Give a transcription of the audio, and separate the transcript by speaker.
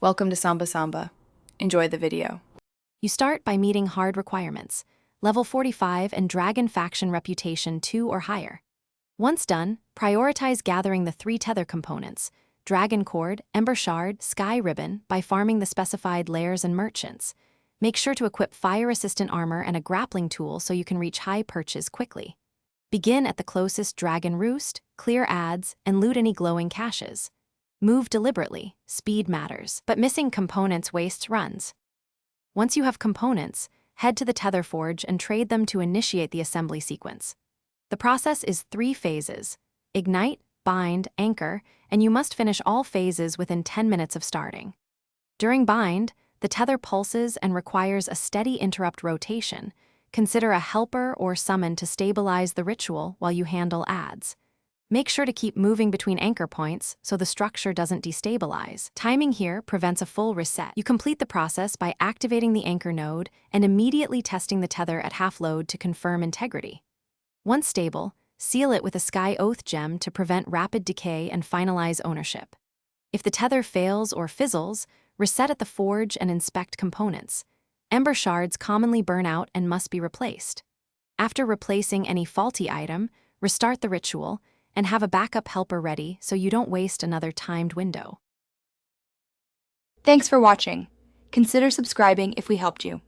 Speaker 1: Welcome to Samba Samba. Enjoy the video.
Speaker 2: You start by meeting hard requirements, level 45 and Dragon Faction reputation 2 or higher. Once done, prioritize gathering the 3 Tether components, Dragon Cord, Ember Shard, Sky Ribbon, by farming the specified lairs and merchants. Make sure to equip fire-resistant armor and a grappling tool so you can reach high perches quickly. Begin at the closest Dragon Roost, clear ads, and loot any glowing caches. Move deliberately, speed matters, but missing components wastes runs. Once you have components, head to the Tether Forge and trade them to initiate the assembly sequence. The process is 3 phases: ignite, bind, anchor, and you must finish all phases within 10 minutes of starting. During bind, the tether pulses and requires a steady interrupt rotation. Consider a helper or summon to stabilize the ritual while you handle ads. Make sure to keep moving between anchor points so the structure doesn't destabilize. Timing here prevents a full reset. You complete the process by activating the anchor node and immediately testing the tether at half load to confirm integrity. Once stable, seal it with a Sky Oath gem to prevent rapid decay and finalize ownership. If the tether fails or fizzles, reset at the forge and inspect components. Ember shards commonly burn out and must be replaced. After replacing any faulty item, restart the ritual and have a backup helper ready so you don't waste another timed window.
Speaker 3: Thanks for watching. Consider subscribing if we helped you.